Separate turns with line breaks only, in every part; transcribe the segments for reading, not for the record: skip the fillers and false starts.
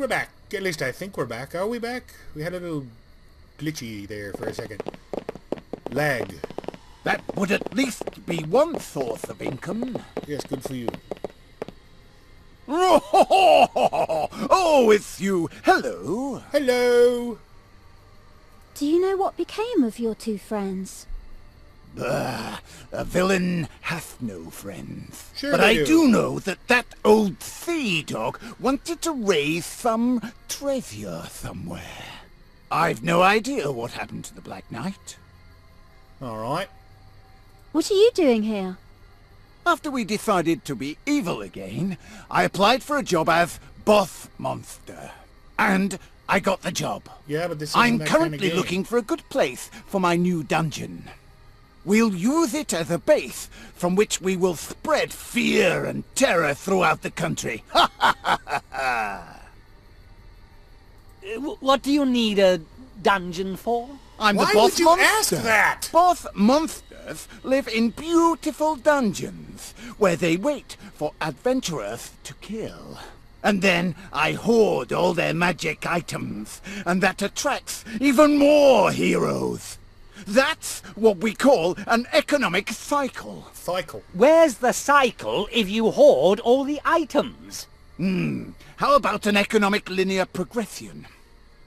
we're back. At least I think we're back. Are we back? We had a little glitchy there for a second. Lag.
That would at least be one source of income.
Yes, good for you.
Oh, it's you. Hello.
Hello.
Do you know what became of your two friends?
A villain hath no friends.
Sure
but
they
I
do.
do know that old sea dog wanted to raise some treasure somewhere. I've no idea what happened to the Black Knight.
All right.
What are you doing here?
After we decided to be evil again, I applied for a job as boss monster. And I got the job.
Yeah, but this isn't
I'm
that kind of
currently
game.
looking for a good place for my new dungeon. We'll use it as a base from which we will spread fear and terror throughout the country. Ha ha ha ha ha!
What do you need a dungeon for?
I'm
Why
the boss
would you
monster.
ask that?
Boss monsters live in beautiful dungeons where they wait for adventurers to kill. And then I hoard all their magic items, and that attracts even more heroes. That's what we call an economic cycle.
Cycle.
Where's the cycle if you hoard all the items?
How about an economic linear progression?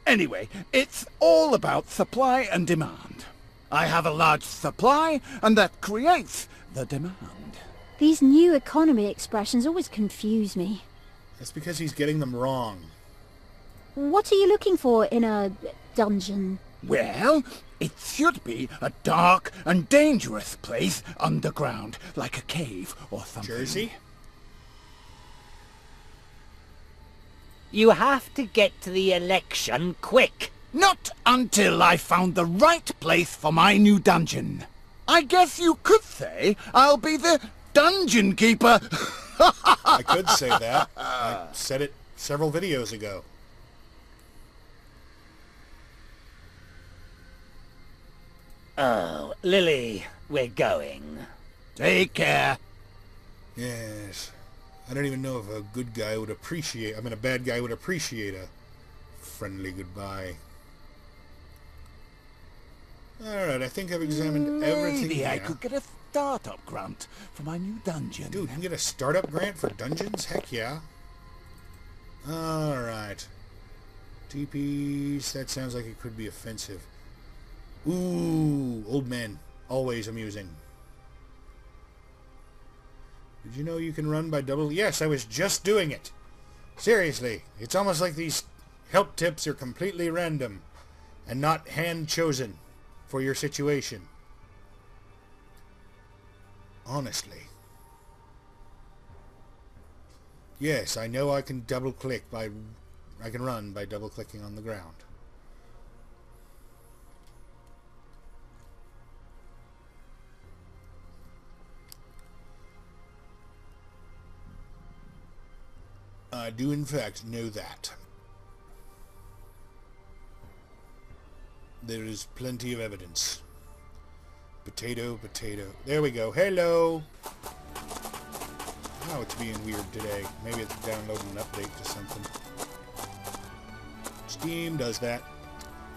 Anyway, it's all about supply and demand. I have a large supply, and that creates the demand.
These new economy expressions always confuse me.
That's because he's getting them wrong.
What are you looking for in a dungeon?
Well, it should be a dark and dangerous place underground, like a cave or something.
Jersey?
You have to get to the election quick.
Not until I found the right place for my new dungeon. I guess you could say I'll be the dungeon keeper.
I could say that. I said it several videos ago.
Oh, Lily, we're going.
Take care.
Yes. I don't even know if a good guy would appreciate... a bad guy would appreciate a friendly goodbye. Alright, I think I've examined everything.
Maybe I
Yeah.
could get a startup grant for my new dungeon.
Dude, you can get a startup grant for dungeons? Heck yeah. Alright. TPs, that sounds like it could be offensive. Ooh, old men. Always amusing. Did you know you can run by double... Yes, I was just doing it. Seriously, it's almost like these help tips are completely random and not hand-chosen for your situation. Honestly. Yes, I know I can double-click by... I can run by double-clicking on the ground. I do in fact know that. There is plenty of evidence. Potato, potato. There we go. Hello! Oh, it's being weird today. Maybe it's downloading an update to something. Steam does that.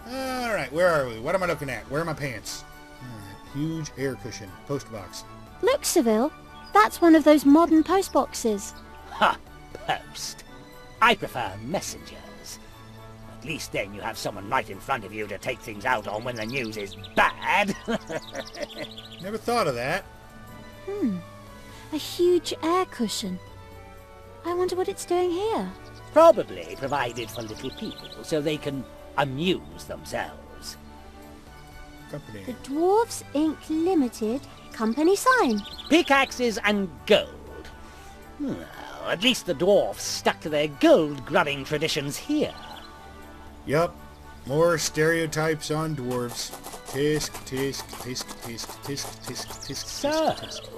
Alright, where are we? What am I looking at? Where are my pants? Alright, huge air cushion. Post box.
Look, Ceville. That's one of those modern post boxes.
Ha! Post. I prefer messengers. At least then you have someone right in front of you to take things out on when the news is bad.
Never thought of that.
A huge air cushion. I wonder what it's doing here.
Probably provided for little people so they can amuse themselves.
Company.
The Dwarves Inc. Limited company sign.
Pickaxes and gold. Well, at least the dwarfs stuck to their gold-grubbing traditions here.
Yup. More stereotypes on dwarves. Tisk, tisk, tisk, tisk, tisk, tisk, tisk,
So,
tisk, tisk.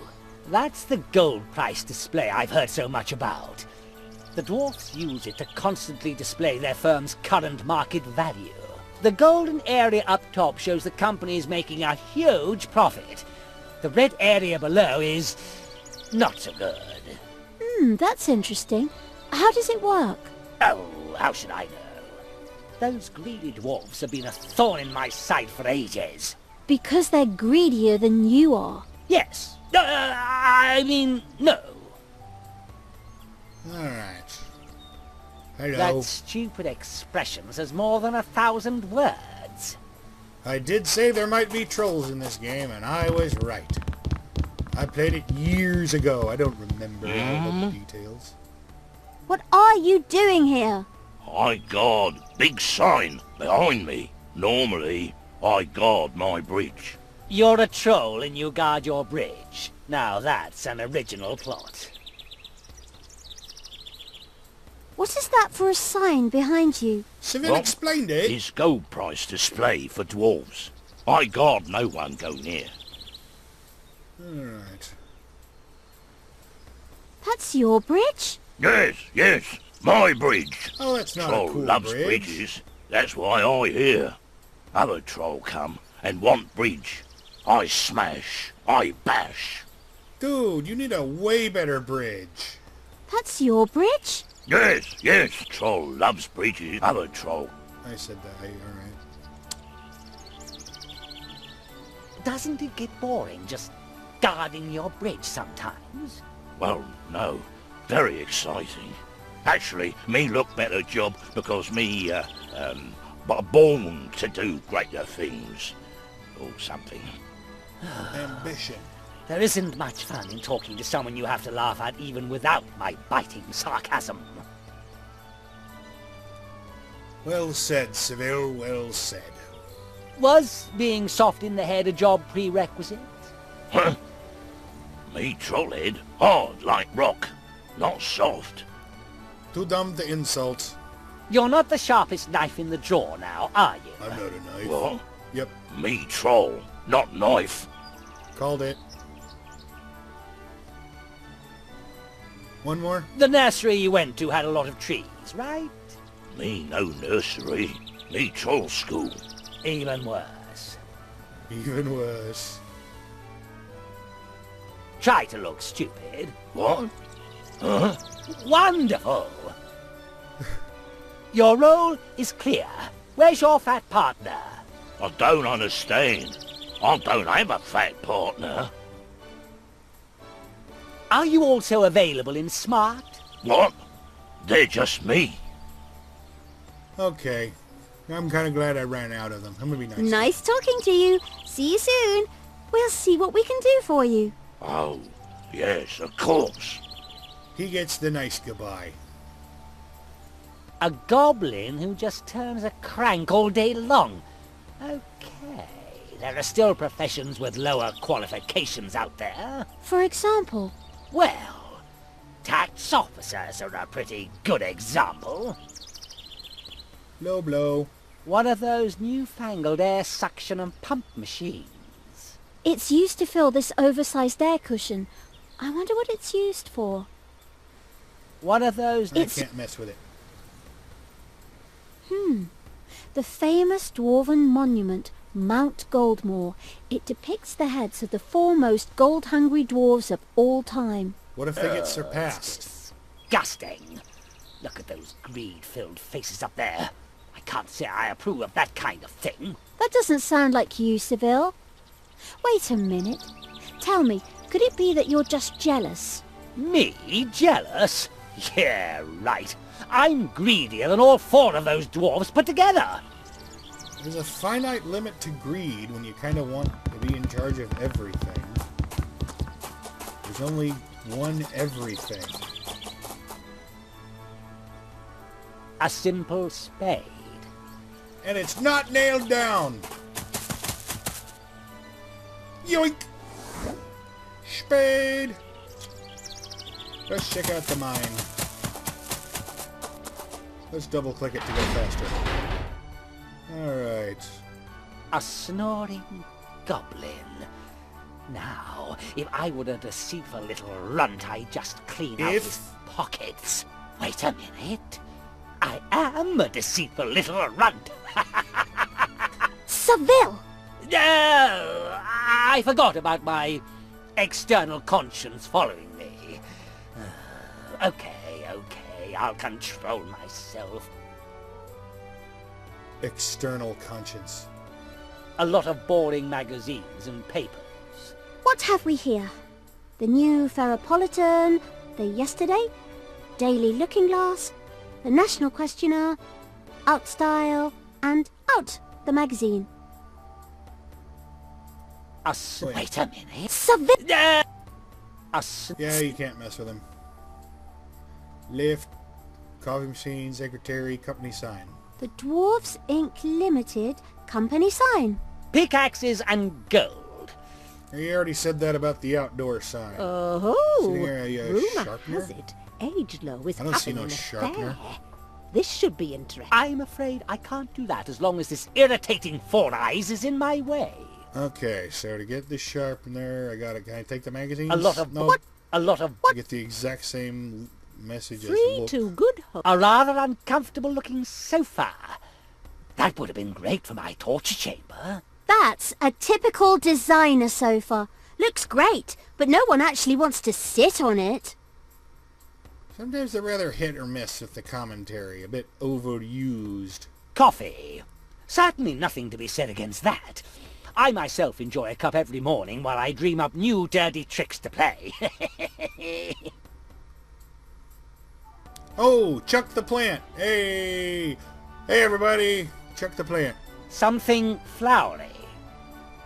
that's the gold price display I've heard so much about. The dwarfs use it to constantly display their firm's current market value. The golden area up top shows the company is making a huge profit. The red area below is not so good.
That's interesting. How does it work?
Oh, how should I know? Those greedy dwarves have been a thorn in my side for ages.
Because they're greedier than you are.
Yes. I mean, no.
Alright. Hello.
That stupid expression says more than 1,000 words.
I did say there might be trolls in this game, and I was right. I played it years ago. I don't remember all the details.
What are you doing here?
I guard big sign behind me. Normally, I guard my bridge.
You're a troll and you guard your bridge. Now that's an original plot.
What is that for a sign behind you?
Ceville explained it.
It's gold price display for dwarves. I guard no one go near.
Alright.
That's your bridge?
Yes, my bridge.
Oh, that's not
Troll
a cool
loves
bridge.
bridges. That's why I here. Other troll come and want bridge. I smash, I bash.
Dude, you need a way better bridge.
That's your bridge?
Yes, troll loves bridges. Other troll.
I said that. Alright.
Doesn't it get boring just guarding your bridge sometimes?
Well, no. Very exciting. Actually, me look better job because me, born to do greater things. Or something.
Ambition.
There isn't much fun in talking to someone you have to laugh at even without my biting sarcasm.
Well said, Ceville. Well said.
Was being soft in the head a job prerequisite?
Huh? Me trollhead, hard like rock, not soft.
Too dumb to insult.
You're not the sharpest knife in the drawer now, are you?
I'm not a knife.
What?
Yep.
Me troll, not knife.
Called it. One more?
The nursery you went to had a lot of trees, right?
Me no nursery. Me troll school.
Even worse.
Even worse.
Try to look stupid.
What? Huh?
Wonderful! Your role is clear. Where's your fat partner?
I don't understand. I don't have a fat partner.
Are you also available in smart?
What? They're just me.
Okay. I'm kind of glad I ran out of them. I'm gonna be nice.
Nice talking to you. See you soon. We'll see what we can do for you.
Oh, yes, of course.
He gets the nice goodbye.
A goblin who just turns a crank all day long. Okay, there are still professions with lower qualifications out there.
For example?
Well, tax officers are a pretty good example.
Low blow.
One of those newfangled air suction and pump machines.
It's used to fill this oversized air cushion. I wonder what it's used for.
One of those...
I can't mess with it.
The famous dwarven monument, Mount Goldmore. It depicts the heads of the foremost gold-hungry dwarves of all time.
What if they get surpassed?
Disgusting. Look at those greed-filled faces up there. I can't say I approve of that kind of thing.
That doesn't sound like you, Ceville. Wait a minute. Tell me, could it be that you're just jealous?
Me? Jealous? Yeah, right. I'm greedier than all 4 of those dwarves put together.
There's a finite limit to greed when you kind of want to be in charge of everything. There's only one everything.
A simple spade.
And it's not nailed down. Yoink! Spade! Let's check out the mine. Let's double click it to go faster. Alright.
A snoring goblin. Now, if I were a deceitful little runt, I'd just clean out his pockets. Wait a minute. I am a deceitful little runt.
Ceville!
No! I forgot about my external conscience following me. Okay, I'll control myself.
external conscience.
A lot of boring magazines and papers.
What have we here? The new Ferropolitan, the Yesterday, Daily Looking Glass, the National Questioner, Outstyle, and Out, the magazine.
Wait a minute.
Ceville!
Yeah, you can't mess with them. Lift, coffee machine, secretary, company sign.
The Dwarves Inc. Limited company sign.
Pickaxes and gold.
You already said that about the outdoor sign.
Oh,
Sitting here,
rumour
sharpener?
has it Agelo is
I don't see
having
no
an
sharpener.
affair. This should be interesting.
I'm afraid I can't do that as long as this irritating Four Eyes is in my way.
Okay, so to get the sharpener, can I take the magazines?
A lot of
no,
what? A lot of
I
what?
get the exact same message as
Free
look.
to good hope.
A rather uncomfortable looking sofa. That would have been great for my torture chamber.
That's a typical designer sofa. Looks great, but no one actually wants to sit on it.
Sometimes they're rather hit or miss with the commentary, a bit overused.
Coffee. Certainly nothing to be said against that. I myself enjoy a cup every morning while I dream up new dirty tricks to play.
Oh, Chuck the plant. Hey. Hey, everybody. Chuck the plant.
Something flowery.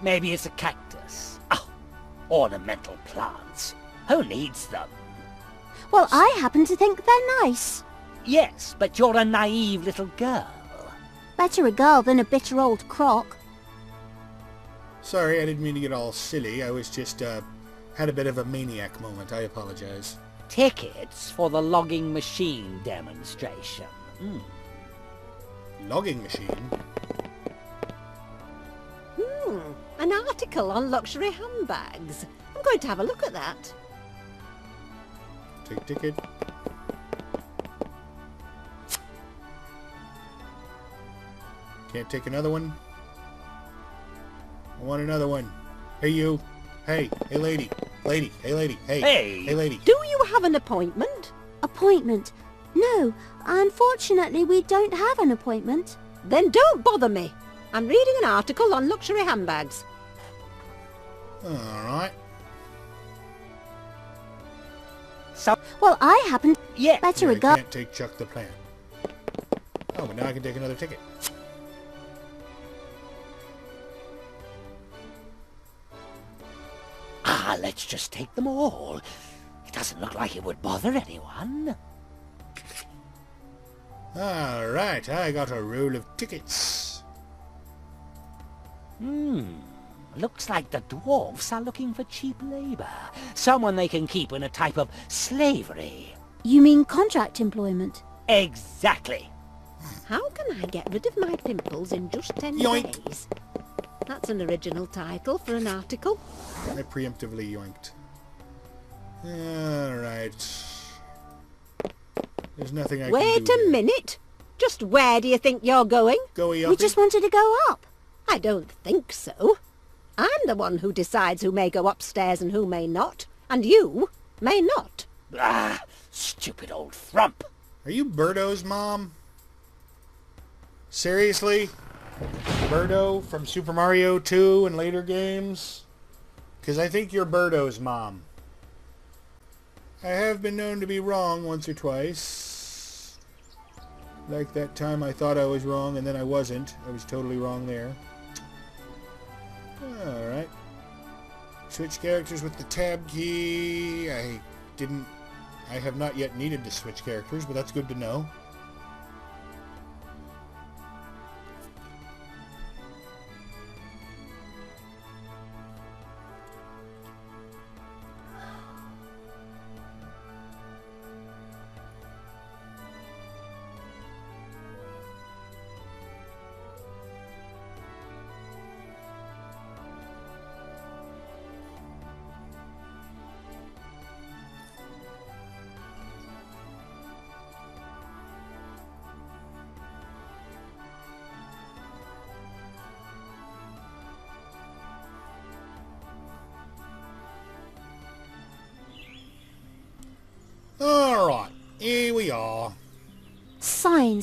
Maybe it's a cactus. Oh, ornamental plants. Who needs them?
Well, I happen to think they're nice.
Yes, but you're a naive little girl.
Better a girl than a bitter old crock.
Sorry, I didn't mean to get all silly. I was just, had a bit of a maniac moment. I apologize.
Tickets for the logging machine demonstration.
Logging machine?
An article on luxury handbags. I'm going to have a look at that.
Take ticket. Can't take another one? I want another one. Hey, you. Hey. Hey, lady. Lady. Hey, lady. Hey.
Hey.
Hey, lady.
Do you have an appointment?
Appointment? No, unfortunately we don't have an appointment.
Then don't bother me. I'm reading an article on luxury handbags.
Alright.
Well, I happen...
Yeah.
Better
I
a girl...
can't take Chuck the plant. Oh, but now I can take another ticket.
Let's just take them all. It doesn't look like it would bother anyone.
Alright, I got a roll of tickets.
Looks like the dwarves are looking for cheap labor. Someone they can keep in a type of slavery.
You mean contract employment?
Exactly.
How can I get rid of my pimples in just 10
Yoink.
days? That's an original title for an article.
I preemptively yoinked. Alright. There's nothing I can
Wait
do
a
here.
minute. Just where do you think you're going?
Go-y
We just wanted to go up.
I don't think so. I'm the one who decides who may go upstairs and who may not. And you may not.
Stupid old frump.
Are you Birdo's mom? Seriously? Birdo from Super Mario 2 and later games? Because I think you're Birdo's mom. I have been known to be wrong once or twice. Like that time I thought I was wrong and then I wasn't. I was totally wrong there. Alright. Switch characters with the tab key. I have not yet needed to switch characters, but that's good to know.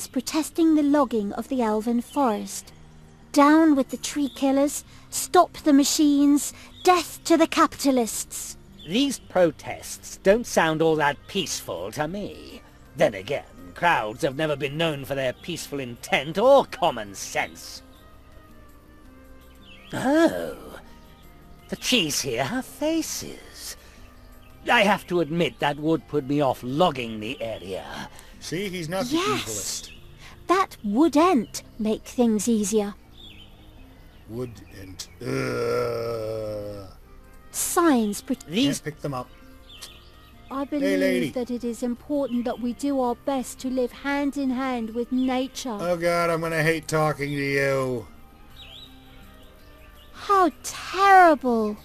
signs protesting the logging of the elven forest. Down with the tree killers, stop the machines, death to the capitalists.
These protests don't sound all that peaceful to me. Then again, crowds have never been known for their peaceful intent or common sense. Oh, the trees here have faces. I have to admit that would put me off logging the area.
See, he's not the evilest.
That wouldn't make things easier.
Wouldn't.
Signs
Can't pick them up.
I
Hey, lady.
believe that it is important that we do our best to live hand in hand with nature.
Oh God, I'm gonna hate talking to you.
How terrible!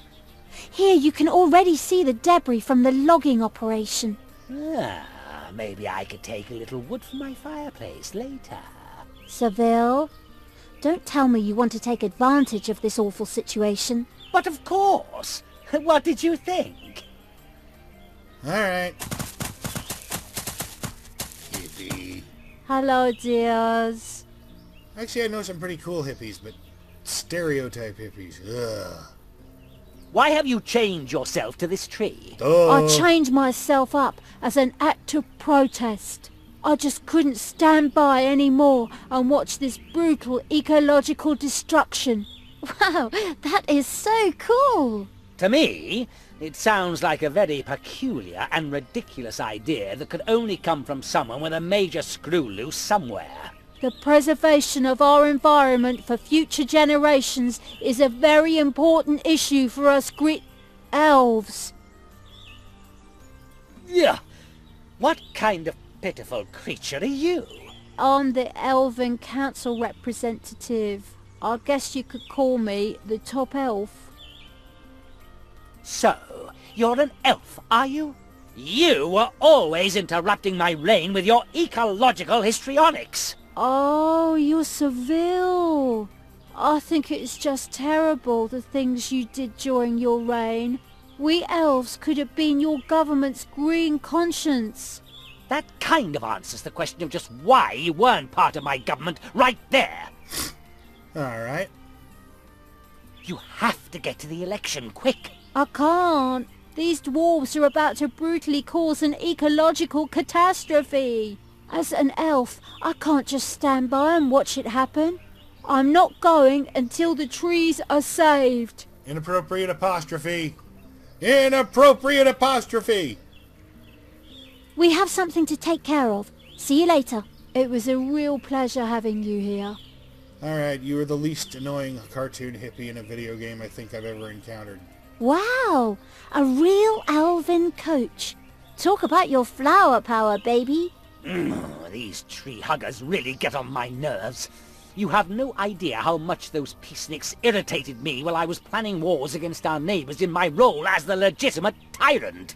Here you can already see the debris from the logging operation.
Maybe I could take a little wood for my fireplace later.
Ceville, don't tell me you want to take advantage of this awful situation.
But of course! What did you think?
Alright. Hippie.
Hello, dears.
Actually, I know some pretty cool hippies, but stereotype hippies. Ugh.
Why have you chained yourself to this tree?
I changed myself up as an act of protest. I just couldn't stand by anymore and watch this brutal ecological destruction. Wow, that is so cool!
To me, it sounds like a very peculiar and ridiculous idea that could only come from someone with a major screw loose somewhere.
The preservation of our environment for future generations is a very important issue for us elves.
Yeah. What kind of pitiful creature are you?
I'm the Elvin Council representative. I guess you could call me the top elf.
So, you're an elf, are you? You were always interrupting my reign with your ecological histrionics.
Oh, you're Ceville. I think it's just terrible, the things you did during your reign. We elves could have been your government's green conscience.
That kind of answers the question of just why you weren't part of my government right there.
Alright.
You have to get to the election, quick.
I can't. These dwarves are about to brutally cause an ecological catastrophe. As an elf, I can't just stand by and watch it happen. I'm not going until the trees are saved.
Inappropriate apostrophe. Inappropriate apostrophe.
We have something to take care of. See you later. It was a real pleasure having you here.
Alright, you were the least annoying cartoon hippie in a video game I think I've ever encountered.
Wow, a real elven coach. Talk about your flower power, baby.
These tree huggers really get on my nerves. You have no idea how much those Peaceniks irritated me while I was planning wars against our neighbors in my role as the legitimate tyrant.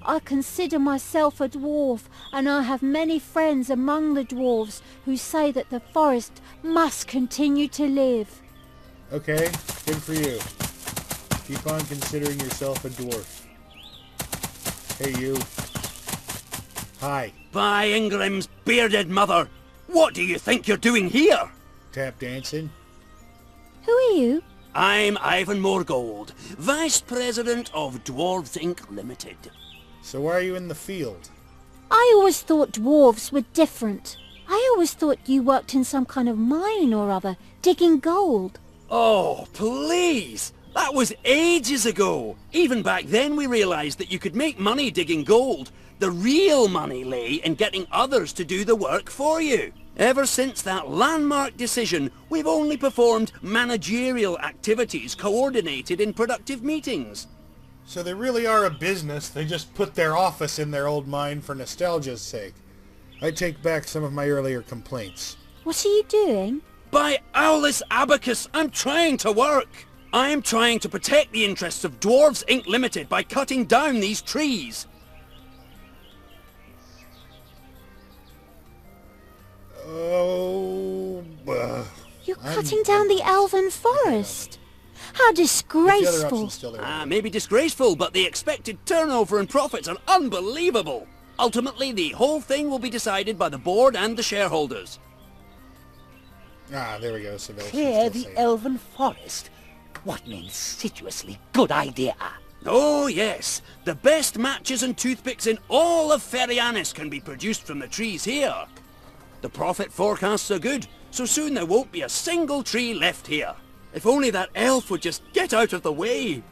I consider myself a dwarf, and I have many friends among the dwarves who say that the forest must continue to live.
Okay, good for you. Keep on considering yourself a dwarf. Hey, you. Hi.
By Ingrim's bearded mother, what do you think you're doing here?
Tap dancing.
Who are you?
I'm Ivan Morgold, Vice President of Dwarves Inc. Limited.
So why are you in the field?
I always thought dwarves were different. I always thought you worked in some kind of mine or other, digging gold.
Oh, please! That was ages ago. Even back then we realized that you could make money digging gold. The real money lay in getting others to do the work for you. Ever since that landmark decision, we've only performed managerial activities coordinated in productive meetings.
So they really are a business, they just put their office in their old mine for nostalgia's sake. I take back some of my earlier complaints.
What are you doing?
By Owlis Abacus, I'm trying to work. I'm trying to protect the interests of Dwarves Inc. Limited by cutting down these trees.
Oh...
You're cutting down the elven forest. How
If the other
disgraceful.
option's still there.
Maybe disgraceful, but the expected turnover and profits are unbelievable. Ultimately, the whole thing will be decided by the board and the shareholders.
Ah, there we go. Ceville can
Clear
still
the
say it.
elven forest? What an insidiously good idea.
Oh yes, the best matches and toothpicks in all of Ferianis can be produced from the trees here. The profit forecasts are good, so soon there won't be a single tree left here. If only that elf would just get out of the way.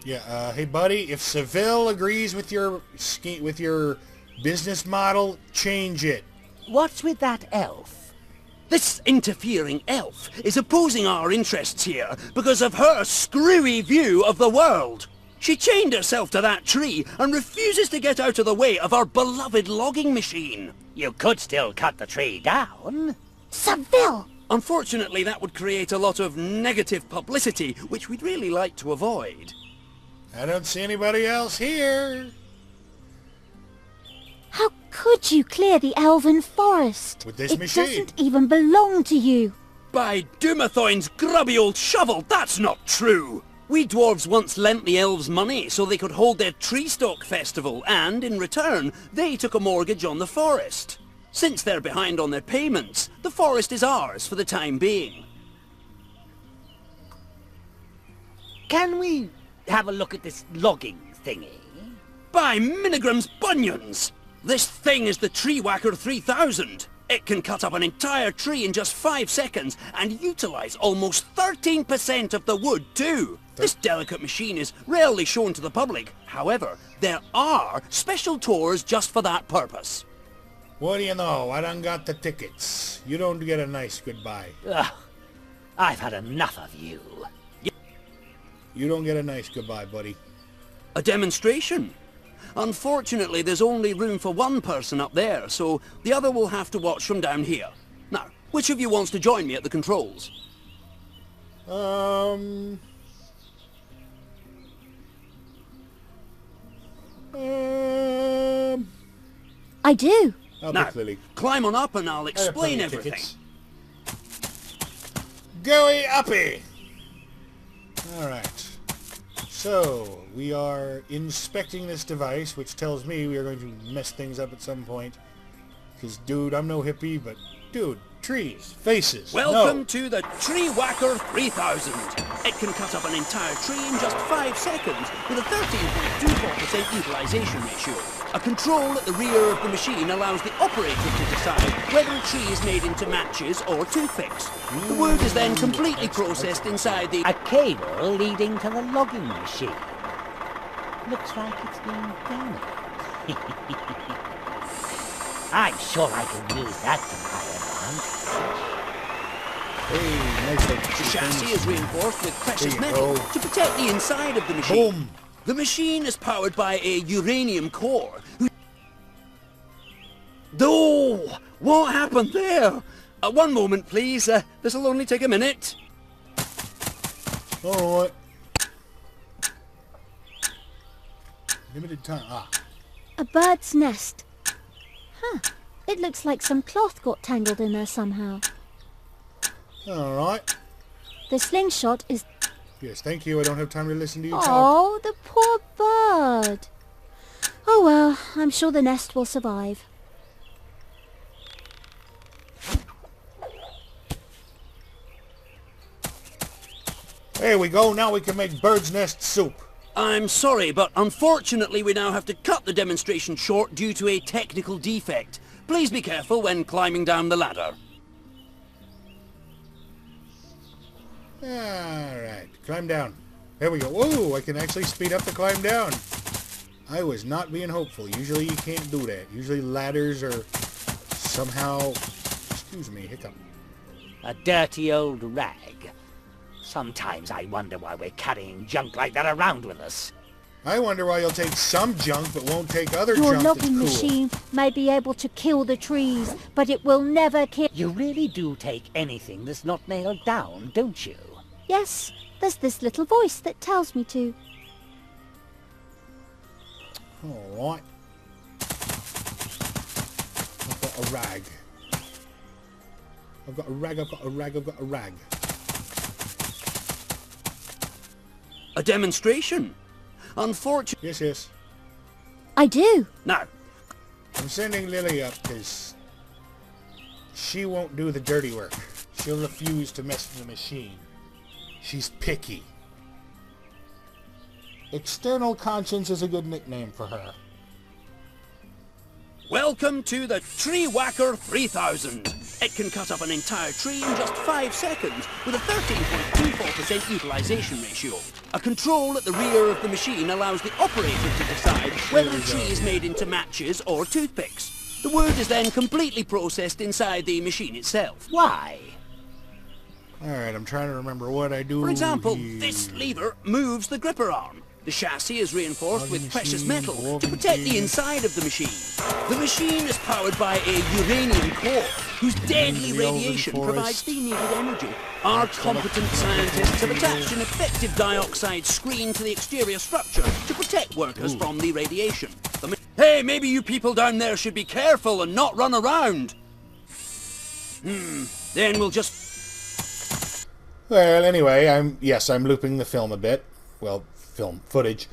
Yeah, hey buddy, if Ceville agrees with your business model, change it.
What's with that elf?
This interfering elf is opposing our interests here because of her screwy view of the world. She chained herself to that tree and refuses to get out of the way of our beloved logging machine.
You could still cut the tree down.
Ceville!
Unfortunately, that would create a lot of negative publicity, which we'd really like to avoid.
I don't see anybody else here.
How could you clear the elven forest?
With this
it
machine.
doesn't even belong to you.
By Dumathoin's grubby old shovel, that's not true! We dwarves once lent the elves money so they could hold their tree stalk festival, and in return, they took a mortgage on the forest. Since they're behind on their payments, the forest is ours for the time being.
Can we have a look at this logging thingy?
By Minigram's bunions! This thing is the Treewacker 3000. It can cut up an entire tree in just 5 seconds and utilize almost 13% of the wood too. This delicate machine is rarely shown to the public. However, there are special tours just for that purpose.
What do you know? I done got the tickets. You don't get a nice goodbye.
Ugh, I've had enough of you.
You don't get a nice goodbye, buddy.
A demonstration? Unfortunately, there's only room for one person up there, so the other will have to watch from down here. Now, which of you wants to join me at the controls?
I do.
I'll
Now,
pick Lily.
climb on up and I'll
I have
explain
plenty of
everything.
tickets. Goey uppy! Alright. So, we are inspecting this device, which tells me we are going to mess things up at some point. Because, dude, I'm no hippie, but, dude, trees, faces,
Welcome
no.
to the Treewacker 3000. It can cut up an entire tree in just 5 seconds with a 13.24% utilization ratio. A control at the rear of the machine allows the operator to decide whether a tree is made into matches or toothpicks. The wood is then completely processed inside the...
A cable leading to the logging machine. Looks like it's being damaged. I'm sure I can use that to my advantage.
Hey, nice little
The chassis is reinforced with precious
There you
metal
go.
to protect the inside of the machine.
Boom.
The machine is powered by a uranium core. Oh, what happened there? One moment, please. This'll only take a minute.
Alright. Limited time. Ah.
A bird's nest. Huh. It looks like some cloth got tangled in there somehow.
Alright.
The slingshot is...
Yes, thank you. I don't have time to listen to you talk.
Oh, the poor bird. Oh well, I'm sure the nest will survive.
There we go. Now we can make bird's nest soup.
I'm sorry, but unfortunately we now have to cut the demonstration short due to a technical defect. Please be careful when climbing down the ladder.
Alright, climb down. There we go. Whoa, I can actually speed up the climb down. I was not being hopeful. Usually you can't do that. Usually ladders are somehow... Excuse me, hiccup.
A dirty old rag. Sometimes I wonder why we're carrying junk like that around with us.
I wonder why you'll take some junk but won't take other
Your
junk that's
logging
cool.
machine may be able to kill the trees, but it will never kill...
You really do take anything that's not nailed down, don't you?
Yes, there's this little voice that tells me to.
Alright. I've got a rag. I've got a rag, I've got a rag, I've got a rag.
A demonstration? Unfortunately...
Yes.
I do.
Now,
I'm sending Lily up because she won't do the dirty work. She'll refuse to mess with the machine. She's picky. External conscience is a good nickname for her.
welcome to the Treewacker 3000. It can cut up an entire tree in just 5 seconds with a 13.24% utilization ratio. A control at the rear of the machine allows the operator to decide whether the tree is made into matches or toothpicks. The wood is then completely processed inside the machine itself.
Why?
Alright, I'm trying to remember what I do.
For example,
here.
this lever moves the gripper arm. The chassis is reinforced with precious metal to
woven
protect the
tree.
inside of the machine. The machine is powered by a uranium core, whose deadly
the Elvin
radiation
forest.
provides the needed energy. Our competent scientists have attached an effective dioxide screen to the exterior structure to protect workers from the radiation. Hey, maybe you people down there should be careful and not run around. Then we'll just...
Well, anyway, I'm looping the film a bit. Well, film footage.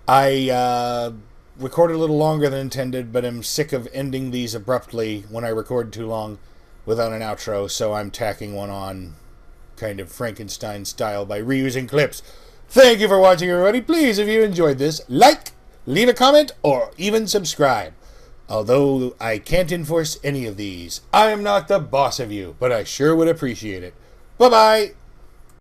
I recorded a little longer than intended, but I'm sick of ending these abruptly when I record too long without an outro, so I'm tacking one on kind of Frankenstein style by reusing clips. Thank you for watching, everybody. Please, if you enjoyed this, like, leave a comment, or even subscribe. Although I can't enforce any of these. I am not the boss of you, but I sure would appreciate it. Bye-bye!